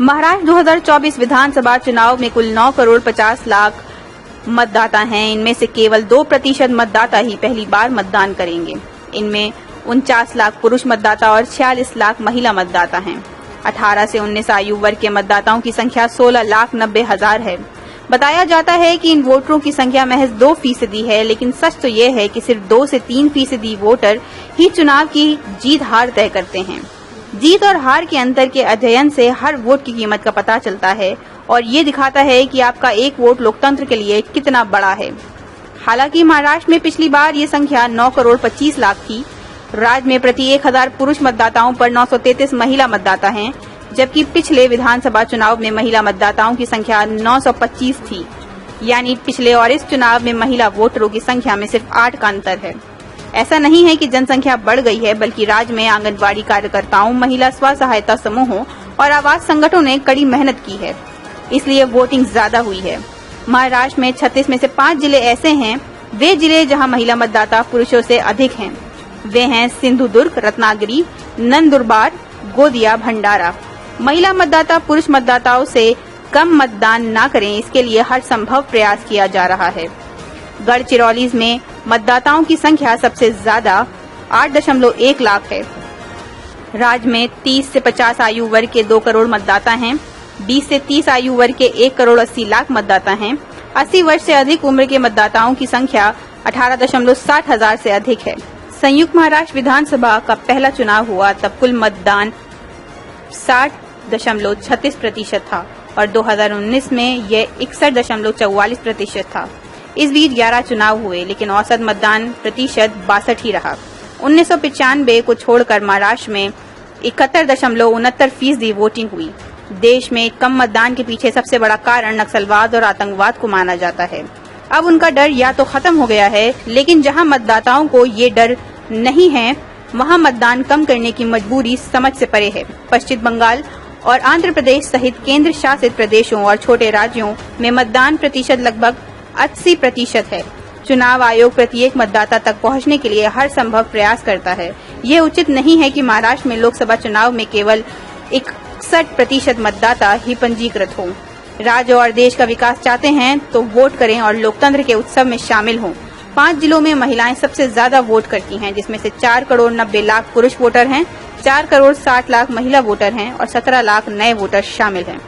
महाराष्ट्र 2024 विधानसभा चुनाव में कुल 9 करोड़ 50 लाख मतदाता हैं। इनमें से केवल 2% मतदाता ही पहली बार मतदान करेंगे। इनमें 49 लाख पुरुष मतदाता और 46 लाख महिला मतदाता हैं। 18 से 19 आयु वर्ग के मतदाताओं की संख्या 16,90,000 है। बताया जाता है कि इन वोटरों की संख्या महज 2% है, लेकिन सच तो ये है कि सिर्फ 2 से 3% वोटर ही चुनाव की जीत हार तय करते हैं। जीत और हार के अंतर के अध्ययन से हर वोट की कीमत का पता चलता है और ये दिखाता है कि आपका एक वोट लोकतंत्र के लिए कितना बड़ा है। हालांकि महाराष्ट्र में पिछली बार ये संख्या 9 करोड़ 25 लाख थी। राज्य में प्रति 1000 पुरुष मतदाताओं पर 933 महिला मतदाता हैं, जबकि पिछले विधानसभा चुनाव में महिला मतदाताओं की संख्या 925 थी। यानी पिछले और इस चुनाव में महिला वोटरों की संख्या में सिर्फ 8 का अंतर है। ऐसा नहीं है कि जनसंख्या बढ़ गई है, बल्कि राज्य में आंगनबाड़ी कार्यकर्ताओं, महिला स्व सहायता समूहों और आवास संगठनों ने कड़ी मेहनत की है, इसलिए वोटिंग ज्यादा हुई है। महाराष्ट्र में 36 में से 5 जिले ऐसे हैं, वे जिले जहां महिला मतदाता पुरुषों से अधिक हैं। वे हैं सिंधुदुर्ग, रत्नागिरी, नंदुरबार, गोदिया, भंडारा। महिला मतदाता पुरुष मतदाताओं से कम मतदान न करें, इसके लिए हर संभव प्रयास किया जा रहा है। गढ़चिरौली में मतदाताओं की संख्या सबसे ज्यादा 8.1 लाख है। राज्य में 30 से 50 आयु वर्ग के 2 करोड़ मतदाता हैं। 20 से 30 आयु वर्ग के 1 करोड़ 80 लाख मतदाता हैं। 80 वर्ष से अधिक उम्र के मतदाताओं की संख्या 18.60 हजार से अधिक है। संयुक्त महाराष्ट्र विधानसभा का पहला चुनाव हुआ तब कुल मतदान 60.36% था और 2019 में यह 61.44% था। इस बीच 11 चुनाव हुए, लेकिन औसत मतदान प्रतिशत 62 ही रहा। 1995 को छोड़कर महाराष्ट्र में 71.69% वोटिंग हुई। देश में कम मतदान के पीछे सबसे बड़ा कारण नक्सलवाद और आतंकवाद को माना जाता है। अब उनका डर या तो खत्म हो गया है, लेकिन जहां मतदाताओं को ये डर नहीं है, वहां मतदान कम करने की मजबूरी समझ से परे है। पश्चिम बंगाल और आंध्र प्रदेश सहित केंद्र शासित प्रदेशों और छोटे राज्यों में मतदान प्रतिशत लगभग 80% है। चुनाव आयोग प्रत्येक मतदाता तक पहुंचने के लिए हर संभव प्रयास करता है। ये उचित नहीं है कि महाराष्ट्र में लोकसभा चुनाव में केवल 61% मतदाता ही पंजीकृत हों। राज्य और देश का विकास चाहते हैं तो वोट करें और लोकतंत्र के उत्सव में शामिल हों। 5 जिलों में महिलाएं सबसे ज्यादा वोट करती हैं, जिसमें से 4 करोड़ 90 लाख पुरुष वोटर हैं, 4 करोड़ 60 लाख महिला वोटर हैं और 17 लाख नए वोटर शामिल हैं।